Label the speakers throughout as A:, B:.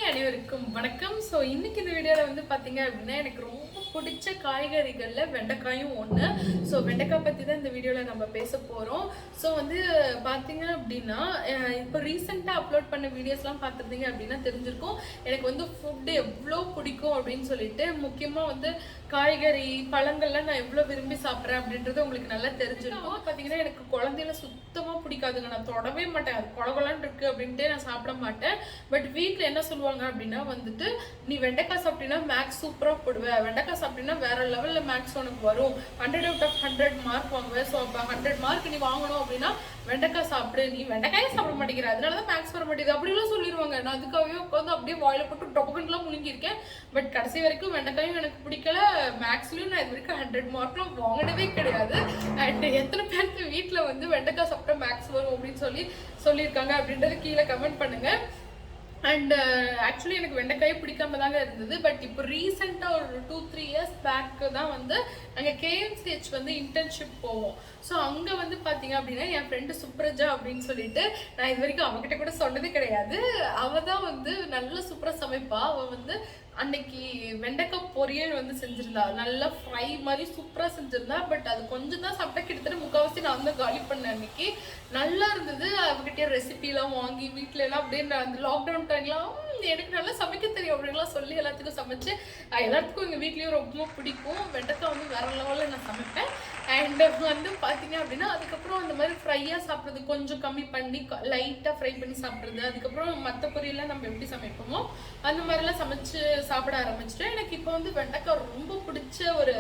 A: அனைவருக்கும் வணக்கம். ஸோ இன்னைக்கு இந்த வீடியோவில் வந்து பார்த்தீங்க அப்படின்னா எனக்கு ரொம்ப பிடிச்ச காய்கறிகளில் வெண்டைக்காயும் ஒன்று. ஸோ வெண்டைக்காய் பற்றி தான் இந்த வீடியோவில் நம்ம பேச போகிறோம். ஸோ வந்து பார்த்தீங்க அப்படின்னா இப்போ ரீசெண்டாக அப்லோட் பண்ண வீடியோஸ்லாம் பார்த்துருந்தீங்க அப்படின்னா தெரிஞ்சிருக்கும் எனக்கு வந்து ஃபுட்டு எவ்வளோ பிடிக்கும் அப்படின்னு சொல்லிட்டு. முக்கியமாக வந்து காய்கறி பழங்கள்லாம் நான் எவ்வளோ விரும்பி சாப்பிட்றேன் அப்படின்றது உங்களுக்கு நல்லா தெரிஞ்சிருக்கும். பார்த்தீங்கன்னா எனக்கு குழந்தையில சுத்தமாக பிடிக்காதுங்க. நான் தொடவே மாட்டேன். அது குழகுலான் இருக்குது அப்படின்ட்டு நான் சாப்பிட மாட்டேன். பட் வீட்டில் என்ன சொல்லுவாங்க அப்படின்னா வந்துட்டு, நீ வெண்டைக்காய் சாப்பிட்டீங்கன்னா மேக்ஸ் சூப்பராக போடுவேன், வெண்டைக்காய் சாப்பிட்டீங்கன்னா வேற லெவலில் மேக்ஸ் உனக்கு வரும், 100 out of 100 மார்க் வாங்குவேன். ஸோ அப்போ 100 மார்க் நீ வாங்கணும் அப்படின்னா வெண்டைக்காய் சாப்பிடு, நீ வெண்டைக்காயே சாப்பிட மாட்டேங்கிற அதனால தான் மேக்ஸ் வர மாட்டேங்குது அப்படிலாம் சொல்லிடுவாங்க. நான் அதுக்காகவே உட்காந்து அப்படியே வாயில போட்டு டொபக்கன்லாம் முழுங்கியிருக்கேன். பட் கடைசி வரைக்கும் வெண்டைக்காயும் எனக்கு பிடிக்கல. மேக்ஸ்லையும் நான் இது வரைக்கும் 100 மார்க்லாம் வாங்கினதே கிடையாது. அண்ட் எத்தனை பேருக்கு வீட்டில் வந்து வெண்டைக்காய் சாப்பிட்டா மேக்ஸ் வரும் அப்படின்னு சொல்லியிருக்காங்க அப்படின்றது கீழே கமெண்ட் பண்ணுங்க. அண்ட் ஆக்சுவலி எனக்கு வெண்டைக்காயே பிடிக்காம தாங்க இருந்தது. பட் இப்போ ரீசெண்டாக ஒரு 2-3 இயர்ஸ் பேக்கு தான் வந்து நாங்கள் கேஎம்சிஹெச் வந்து இன்டர்ன்ஷிப் போவோம். ஸோ அங்கே வந்து பார்த்தீங்க அப்படின்னா என் ஃப்ரெண்டு சுப்ரஜா அப்படின்னு சொல்லிட்டு, நான் இது வரைக்கும் அவகிட்ட கூட சொன்னதே கிடையாது. அவள் தான் வந்து நல்ல சூப்பராக சமைப்பா. அவள் வந்து அன்னைக்கு வெண்டைக்காய் பொரியல் வந்து செஞ்சிருந்தா, நல்லா ஃப்ரை மாதிரி சூப்பராக செஞ்சிருந்தா. பட் அது கொஞ்சம் தான் சாப்பிட்டா, கிட்டத்தட்ட முக்கால்வாசி நான் வந்து காலி பண்ணேன். அன்னைக்கு நல்லா இருந்தது. அவகிட்டே ரெசிபிலாம் வாங்கி வீட்டில எல்லாம் அப்படியே அந்த லாக்டவுன் டைம்லாம் எனக்கு நல்லா சமைக்க தெரியும் அப்படின்லாம் சொல்லி எல்லாத்துக்கும் சமைச்சு எல்லாத்துக்கும் எங்கள் வீட்லேயும் ரொம்ப பிடிக்கும். வெண்டைக்காய் வந்து வேற லெவலில் நான் சமைப்பேன். அண்ட் வந்து பார்த்தீங்க அப்படின்னா அதுக்கப்புறம் அந்த மாதிரி ஃப்ரையாக சாப்பிட்றது கொஞ்சம் கம்மி பண்ணி லைட்டாக ஃப்ரை பண்ணி சாப்பிட்றது. அதுக்கப்புறம் மற்ற பொரியெல்லாம் நம்ம எப்படி சமைப்போமோ அந்த மாதிரிலாம் சமைச்சு சாப்பிட ஆரம்பிச்சிட்டேன். எனக்கு இப்போ வந்து வெண்டைக்காய் ரொம்ப பிடிச்ச ஒரு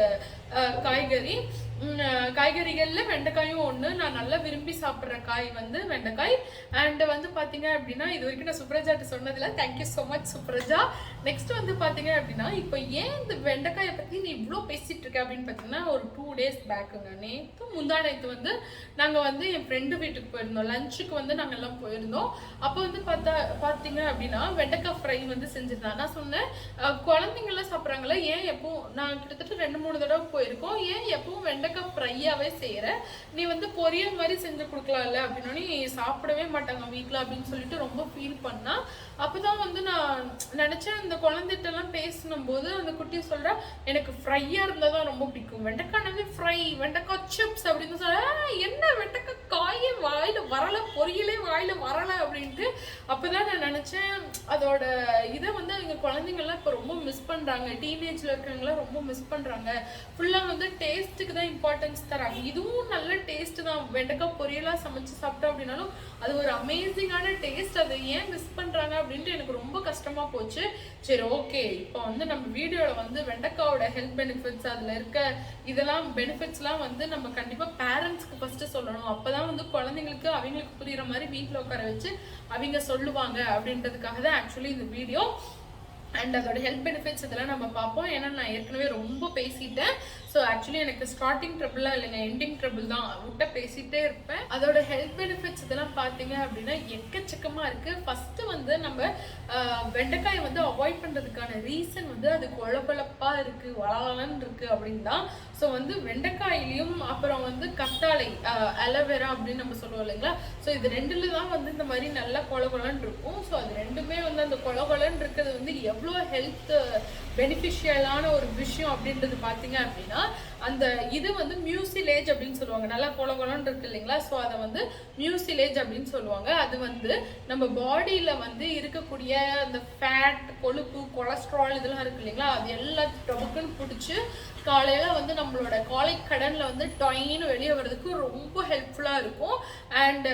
A: காய்கறிகளில் வெண்டைக்காயும் ஒன்று. நான் நல்லா விரும்பி சாப்பிட்ற காய் வந்து வெண்டைக்காய். அண்ட் வந்து பார்த்தீங்க அப்படின்னா இது வரைக்கும் நான் சுப்ரஜாட்ட சொன்னதில்லை. Thank you so much Supraja. Next வந்து பார்த்தீங்க அப்படின்னா இப்போ ஏன் இந்த வெண்டைக்காயை பற்றி நீ இவ்வளோ பேசிகிட்டு இருக்க அப்படின்னு பார்த்தீங்கன்னா, ஒரு 2 days பேக்குங்க, நேற்று வந்து நாங்கள் வந்து என் ஃப்ரெண்டு வீட்டுக்கு போயிருந்தோம். லஞ்சுக்கு வந்து நாங்கள் எல்லாம் போயிருந்தோம். அப்போ வந்து பார்த்தீங்க அப்படின்னா வெண்டைக்காய் ஃப்ரை வந்து செஞ்சுருந்தேன். நான் சொன்னேன், குழந்தைங்களாம் சாப்பிட்றாங்களா, ஏன் எப்பவும் நான் கிட்டத்தட்ட 2-3 தடவை போயிருக்கோம், ஏன் எப்பவும் வெண்டைக்காய் ஃப்ரையாவே செய்யற, நீ வந்து பொரியல் மாதிரி செஞ்சு கொடுக்கலாம்ல அப்படின்னு சாப்பிடவே மாட்டாங்க வீட்டில் அப்படின்னு சொல்லிட்டு ரொம்ப ஃபீல் பண்ணா. அப்போதான் வந்து நான் நினைச்சேன், இந்த குழந்தைகிட்ட எல்லாம் பேசினும் போது அந்த குட்டி சொல்றா, எனக்கு ஃப்ரையா இருந்தா தான் ரொம்ப பிடிக்கும், வெண்டைக்காய் ஃப்ரை, வெண்டைக்காய் சிப்ஸ் அப்படின்னு சொல்ல, என்ன வெண்டைக்காய் காயே வாயில வரல, பொரியலே வாயில வரல அப்படின்ட்டு. அப்பதான் நான் நினைச்சேன் அதோட இதை வந்து எங்க குழந்தைங்கள்லாம் இப்போ ரொம்ப மிஸ் பண்றாங்க. டீனேஜ்ல இருக்கிறவங்களாம் ரொம்ப மிஸ் பண்றாங்க. ஃபுல்லா வந்து டேஸ்ட்டுக்கு தான் இம்பார்ட்டன்ஸ் தராங்க. இதுவும் நல்ல டேஸ்ட் தான். வெண்டைக்காய் பொரியலாக சமைச்சு சாப்பிட்டோம் அப்படின்னாலும் அது ஒரு அமேசிங்கான டேஸ்ட். அதை ஏன் மிஸ் பண்ணுறாங்க அப்படின்ட்டு எனக்கு ரொம்ப கஷ்டமாக போச்சு. சரி, ஓகே, இப்போ வந்து நம்ம வீடியோவில் வந்து வெண்டைக்காயோட ஹெல்த் பெனிஃபிட்ஸ், அதில் இருக்க இதெல்லாம் பெனிஃபிட்ஸ்லாம் வந்து நம்ம கண்டிப்பாக பேரண்ட்ஸ்க்கு ஃபஸ்ட்டு சொல்லணும். அப்போ தான் வந்து குழந்தைங்களுக்கு அவங்களுக்கு புரிகிற மாதிரி வீட்டில் உட்கார வச்சு அவங்க சொல்லுவாங்க அப்படின்றதுக்காக தான் ஆக்சுவலி இந்த வீடியோ. அண்ட் அதோட ஹெல்த் பெனிஃபிட்ஸ் இதெல்லாம் நம்ம பார்ப்போம். ஏன்னா நான் ஏற்கனவே ரொம்ப பேசிட்டேன். ஸோ ஆக்சுவலி எனக்கு ஸ்டார்டிங் ட்ரபிளாக இல்லைங்க, எண்டிங் ட்ரபிள் தான், விட்ட பேசிகிட்டே இருப்பேன். அதோட ஹெல்த் பெனிஃபிட்ஸ் இதெல்லாம் பார்த்தீங்க அப்படின்னா எக்கச்சக்கமாக இருக்குது. ஃபஸ்ட்டு வந்து நம்ம வெண்டைக்காயை வந்து அவாய்ட் பண்ணுறதுக்கான ரீசன் வந்து அது கொழப்பழப்பாக இருக்குது, வளவலன்னு இருக்குது அப்படின்னு தான். ஸோ வந்து வெண்டைக்காயிலையும் அப்புறம் வந்து கத்தாழை, அலோவேரா அப்படின்னு நம்ம சொல்லுவோம் இல்லைங்களா. ஸோ இது ரெண்டுல தான் வந்து இந்த மாதிரி நல்லா கொழகொலன்னு இருக்கும். ஸோ அது ரெண்டுமே வந்து அந்த கொழகொலன்னு இருக்கிறது வந்து எவ்வளோ ஹெல்த் பெனிஃபிஷியலான ஒரு விஷயம் அப்படின்றது பார்த்தீங்க அப்படின்னா, அந்த இது வந்து மியூசிலேஜ் அப்படின்னு சொல்லுவாங்க. நல்லா கொலகொலன்னு இருக்கு இல்லைங்களா. ஸோ அதை வந்து மியூசிலேஜ் அப்படின்னு சொல்லுவாங்க. அது வந்து நம்ம பாடியில் வந்து இருக்கக்கூடிய அந்த ஃபேட், கொழுப்பு, கொலஸ்ட்ரால் இதெல்லாம் இருக்கு இல்லைங்களா, அது எல்லாத்தையும் டொபக்குன்னு பிடிச்சி காலையில் வந்து நம்மளோட காலை கடனில் வந்து டொயின்னு வெளியே வர்றதுக்கு ரொம்ப ஹெல்ப்ஃபுல்லாக இருக்கும். அண்ட்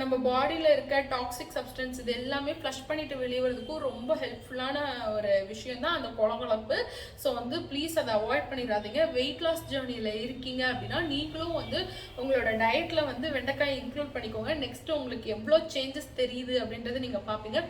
A: நம்ம பாடியில் இருக்க டாக்ஸிக் சப்ஸ்டன்ஸ் இது எல்லாமே ஃப்ளஷ் பண்ணிட்டு வெளியே வர்றதுக்கும் ரொம்ப ஹெல்ப்ஃபுல்லான ஒரு விஷயம் தான் அந்த கொலகொலப்பு. ஸோ வந்து ப்ளீஸ் அதை அவாய்ட் பண்ணிடாதீங்க. வெயிட் லாஸ் ஜேர்னியில் இருக்கீங்க அப்படின்னா நீங்களும் வந்து உங்களோட டயட்டில் வந்து வெண்டைக்காய் இன்க்ளூட் பண்ணிக்கோங்க. நெக்ஸ்ட் உங்களுக்கு எவ்வளோ சேஞ்சஸ் தெரியுது அப்படின்றத நீங்கள் பார்ப்பீங்க.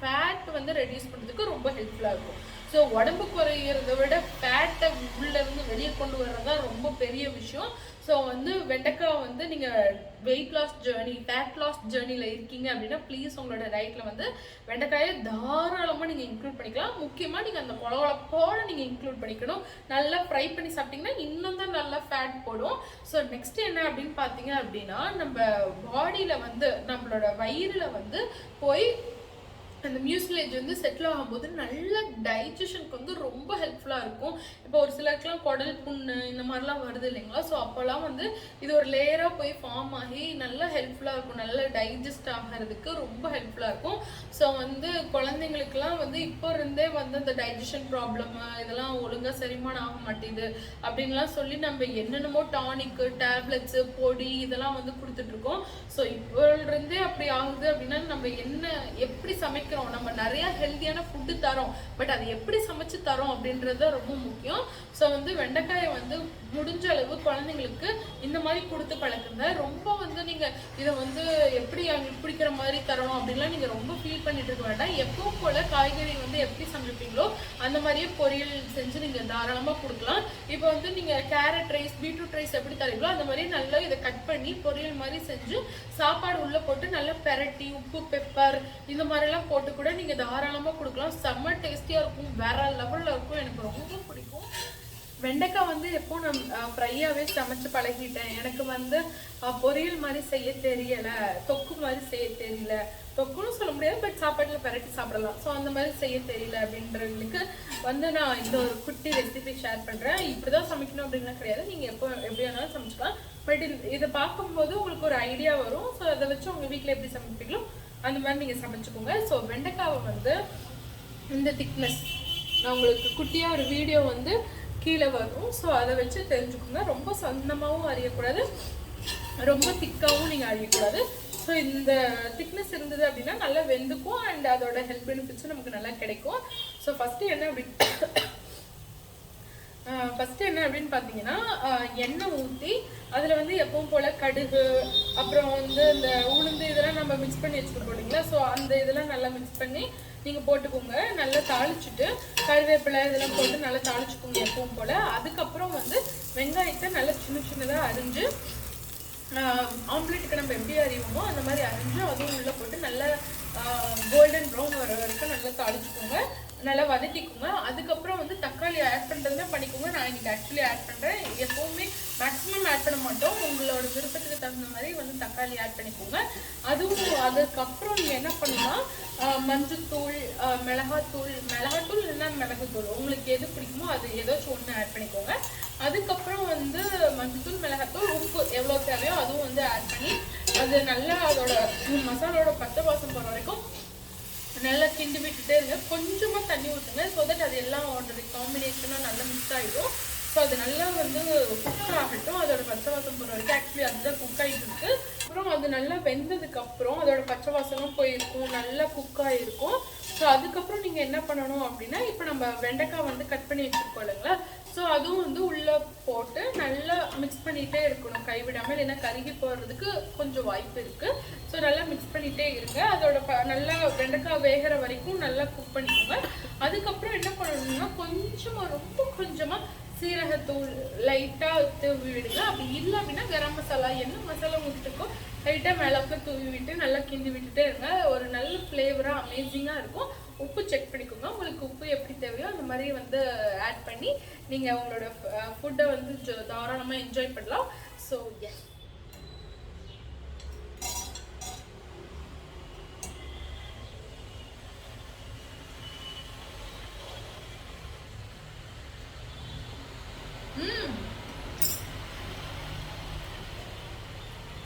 A: ஃபேட் வந்து ரெடியூஸ் பண்ணுறதுக்கு ரொம்ப ஹெல்ப்ஃபுல்லாக இருக்கும். ஸோ உடம்பு குறையிறத விட ஃபேட்டை உள்ளேருந்து வெளியே கொண்டு வர்றது தான் ரொம்ப பெரிய விஷயம். ஸோ வந்து வெண்டைக்காய் வந்து நீங்கள் weight loss journey, fat loss ஜேர்னியில் இருக்கீங்க அப்படின்னா ப்ளீஸ் உங்களோட டயட்டில் வந்து வெண்டைக்காயை தாராளமாக நீங்கள் இன்க்ளூட் பண்ணிக்கலாம். முக்கியமாக நீங்கள் அந்த கொலகொலப்போடு நீங்கள் இன்க்ளூட் பண்ணிக்கணும். நல்லா ஃப்ரை பண்ணி சாப்பிட்டிங்கன்னா இன்னும் தான் நல்லா ஃபேட் போடும். ஸோ நெக்ஸ்ட் என்ன அப்படின்னு பார்த்தீங்க அப்படின்னா, நம்ம பாடியில் வந்து நம்மளோட வயிறில் வந்து போய் அந்த மியூசிலேஜ் வந்து செட்டில் ஆகும்போது நல்ல டைஜஷனுக்கு வந்து ரொம்ப ஹெல்ப்ஃபுல்லாக இருக்கும். இப்போ ஒரு சிலருக்குலாம் குடல் புண்ணு இந்த மாதிரிலாம் வருது இல்லைங்களா, ஸோ அப்போல்லாம் வந்து இது ஒரு லேயராக போய் ஃபார்ம் ஆகி நல்லா ஹெல்ப்ஃபுல்லாக இருக்கும். நல்லா டைஜஸ்ட் ஆகிறதுக்கு ரொம்ப ஹெல்ப்ஃபுல்லாக இருக்கும். ஸோ வந்து குழந்தைங்களுக்குலாம் வந்து இப்போ இருந்தே வந்து அந்த டைஜஷன் ப்ராப்ளம் இதெல்லாம் ஒழுங்காக செரிமானம் ஆக மாட்டேங்குது அப்படின்லாம் சொல்லி நம்ம என்னென்னமோ டானிக்கு, டேப்லெட்ஸு, பொடி இதெல்லாம் வந்து கொடுத்துட்ருக்கோம். ஸோ இப்போ இருந்தே அப்படி ஆகுது அப்படின்னா நம்ம எப்படி சமைக்கிறோம், நம்ம நிறைய ஹெல்தியான ஃபுட்டு தரோம், பட் அது எப்படி சமைச்சு தரோம் அப்படின்றது ரொம்ப முக்கியம். ஸோ வந்து வெண்டைக்காயை வந்து முடிஞ்ச அளவு குழந்தைங்களுக்கு இந்த மாதிரி கொடுத்து பழக்குங்க. ரொம்ப வந்து நீங்க இதை வந்து எப்படி அவங்களுக்கு பிடிக்கிற மாதிரி தரணும் அப்படின்லாம் நீங்க ரொம்ப ஃபீல் பண்ணிட்டு இருக்க வேண்டாம். எப்பவும் போல காய்கறி வந்து எப்படி சமைப்பீங்களோ அந்த மாதிரியே பொரியல் செஞ்சு நீங்க தாராளமா கொடுக்கலாம். இப்போ வந்து நீங்க கேரட் ரைஸ், பீட்ரூட் ரைஸ் எப்படி தரீங்களோ அந்த மாதிரி நல்லா இதை கட் பண்ணி பொரியல் மாதிரி செஞ்சு சாப்பாடு உள்ள போட்டு நல்லா பெரட்டி உப்பு, பெப்பர் இந்த மாதிரிலாம் போட்டு கூட நீங்க தாராளமா கொடுக்கலாம். செம்ம டேஸ்டியா இருக்கும், வேற லெவல்ல இருக்கும். எனக்கு ரொம்ப பிடிக்கும். வெண்டைக்காய் வந்து எப்போ நான் ஃப்ரையாகவே சமைச்சு பழகிட்டேன். எனக்கு வந்து பொரியல் மாதிரி செய்ய தெரியல, தொக்கு மாதிரி செய்ய தெரியல, தொக்குன்னு சொல்ல முடியாது, பட் சாப்பாட்டில் பெரட்டி சாப்பிடலாம், ஸோ அந்த மாதிரி செய்ய தெரியல அப்படின்றவங்களுக்கு வந்து நான் இந்த ஒரு குட்டி ரெசிபி ஷேர் பண்ணுறேன். இப்படி தான் சமைக்கணும் அப்படின்லாம் கிடையாது, நீங்கள் எப்படி வேணாலும் சமைச்சிக்கலாம். பட் இதை பார்க்கும்போது உங்களுக்கு ஒரு ஐடியா வரும். ஸோ அதை வச்சு உங்கள் வீட்டில் எப்படி சமைப்பீங்களோ அந்த மாதிரி நீங்கள் சமைச்சுக்கோங்க. ஸோ வெண்டைக்காவை வந்து இந்த திக்னஸ் நான் உங்களுக்கு குட்டியாக ஒரு வீடியோ வந்து கீழே வரும். ஸோ அதை வச்சு தெரிஞ்சுக்கோங்க. ரொம்ப சன்னமாகவும் அறியக்கூடாது, ரொம்ப திக்காகவும் நீங்கள் அறியக்கூடாது. ஸோ இந்த திக்னஸ் இருந்தது அப்படின்னா நல்லா வெந்துக்கும் அண்ட் அதோட ஹெல்த் பெனிஃபிட்ஸும் நமக்கு நல்லா கிடைக்கும். ஸோ ஃபஸ்ட்டு என்ன அப்படின்னு பார்த்தீங்கன்னா எண்ணெய் ஊற்றி அதில் வந்து எப்பவும் போல் கடுகு, அப்புறம் வந்து இந்த உளுந்து இதெல்லாம் நம்ம மிக்ஸ் பண்ணி வச்சுக்கணும் இல்லைங்களா. ஸோ அந்த இதெல்லாம் நல்லா மிக்ஸ் பண்ணி நீங்கள் போட்டுக்கோங்க. நல்லா தாளிச்சுட்டு கருவேப்பிலை இதெல்லாம் போட்டு நல்லா தாளிச்சுக்கோங்க எப்பவும் போல். அதுக்கப்புறம் வந்து வெங்காயத்தை நல்லா சின்னதாக அரிஞ்சு ஆம்லேட்டுக்கு நம்ம எப்படி அறிவோமோ அந்த மாதிரி அரிஞ்சு அதுவும் உள்ளே போட்டு நல்லா கோல்டன் ப்ரௌன் வர வரைக்கும் நல்லா தாளிச்சுக்கோங்க, நல்லா வதக்கிக்கோங்க. அதுக்கப்புறம் வந்து தக்காளி ஆட் பண்ணுறதுனா பண்ணிக்கோங்க. நான் இன்னைக்கு ஆக்சுவலி ஆட் பண்ணுறேன். எப்போவுமே மேக்ஸிமம் ஆட் பண்ண மாட்டோம், உங்களோட விருப்பத்துக்கு தகுந்த மாதிரி வந்து தக்காளி ஆட் பண்ணிக்கோங்க. அதுக்கப்புறம் நீங்கள் என்ன பண்ணலாம், மஞ்சத்தூள், மிளகாத்தூள் இல்லைன்னா மிளகுத்தூள் உங்களுக்கு எது பிடிக்குமோ அது ஏதாச்சும் ஒன்று ஆட் பண்ணிக்கோங்க. அதுக்கப்புறம் வந்து மஞ்சத்தூள், மிளகாத்தூள், உப்பு எவ்வளோ தேவையோ அதுவும் வந்து ஆட் பண்ணி அது நல்லா அதோட மசாலோட பச்சை வாசம் போகிற வரைக்கும் நல்லா கிண்டி விட்டுட்டே இருங்க. கொஞ்சமாக தண்ணி ஊற்றுங்க, ஸோ தட் அது எல்லாம் காம்பினேஷனாக நல்லா மிக்ஸ் ஆகிடும். ஸோ அது நல்லா வந்து குக் ஆகட்டும், அதோட பச்சை வாசம் போகிற வரைக்கும். ஆக்சுவலி அதுதான் குக் ஆகிட்டு இருக்கு. அப்புறம் அது நல்லா வெந்ததுக்கப்புறம் அதோட பச்சை வாசமும் போயிருக்கும், நல்லா குக் ஆகிருக்கும். ஸோ அதுக்கப்புறம் நீங்கள் என்ன பண்ணணும் அப்படின்னா, இப்போ நம்ம வெண்டைக்காய் வந்து கட் பண்ணி வச்சுருக்கோம் இல்லைங்களா, ஸோ அதுவும் வந்து உள்ளே போட்டு நல்லா மிக்ஸ் பண்ணிகிட்டே இருக்கணும் கைவிடாமல், இல்லைன்னா கருகி போடுறதுக்கு கொஞ்சம் வாய்ப்பு இருக்குது. ஸோ நல்லா மிக்ஸ் பண்ணிகிட்டே இருங்க. அதோட நல்லா வெண்டைக்காய் வேகிற வரைக்கும் நல்லா குக் பண்ணிக்கோங்க. அதுக்கப்புறம் என்ன பண்ணணும்னா ரொம்ப கொஞ்சமாக சீரகத்தூள் லைட்டாக தூவி விடுங்க. அப்படி இல்லை அப்படின்னா கரம் மசாலா என்ன மசாலா ஊற்றிட்டுருக்கோ லைட்டாக மிளகு தூவி விட்டு நல்லா கிண்டி விட்டுட்டே இருங்க. ஒரு நல்ல ஃப்ளேவராக அமேசிங்காக இருக்கும். உப்பு செக் பண்ணிக்கோங்க, உங்களுக்கு உப்பு எப்படி தேவையோ அந்த மாதிரி வந்து ஆட் பண்ணி நீங்கள் உங்களோட ஃபுட்டை வந்து தாராளமாக என்ஜாய் பண்ணலாம். ஸோ எஸ்,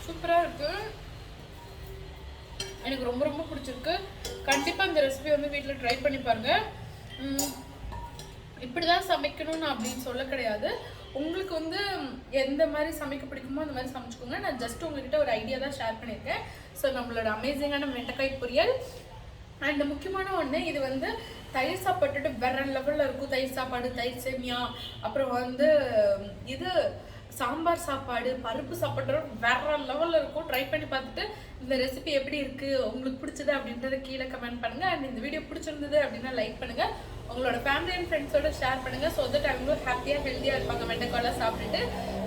A: சூப்பராக இருக்கு, எனக்கு ரொம்ப ரொம்ப பிடிச்சிருக்கு. கண்டிப்பாக இந்த ரெசிபி வந்து வீட்டில் ட்ரை பண்ணி பாருங்க. இப்படி தான் சமைக்கணும்னு அப்படின்னு சொல்ல கிடையாது, உங்களுக்கு வந்து எந்த மாதிரி சமைக்க பிடிக்குமோ அந்த மாதிரி சமைச்சுக்கோங்க. நான் ஜஸ்ட் உங்ககிட்ட ஒரு ஐடியா தான் ஷேர் பண்ணியிருக்கேன். ஸோ நம்மளோட அமேசிங்கான வெண்டைக்காய் பொரியல் அண்ட் முக்கியமான ஒன்று, இது வந்து தயிர் சாப்பாட்டு வேற லெவலில் இருக்கும். தயிர் சாப்பாடு, தயிர் சேமியா, அப்புறம் வந்து இது சாம்பார் சாப்பாடு, பருப்பு சாப்பாடு வேற லெவலில் இருக்கும். ட்ரை பண்ணி பார்த்துட்டு இந்த ரெசிபி எப்படி இருக்குது, உங்களுக்கு பிடிச்சது அப்படின்றத கீழே கமெண்ட் பண்ணுங்கள். அண்ட் இந்த வீடியோ பிடிச்சிருந்தது அப்படின்னா லைக் பண்ணுங்கள், உங்களோட ஃபேமிலி அண்ட் ஃப்ரெண்ட்ஸோட ஷேர் பண்ணுங்கள். ஸோ தட் அவங்களும் ஹாப்பியாக ஹெல்த்தியாக இருப்பாங்க வெண்டைக்காயெல்லாம் சாப்பிட்டுட்டு.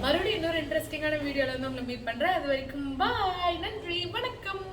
A: மறுபடியும் இன்னொரு இன்ட்ரெஸ்டிங்கான வீடியோவில் வந்து உங்களை மீட் பண்ணுறேன். அது வரைக்கும் பாய், நன்றி, வணக்கம்.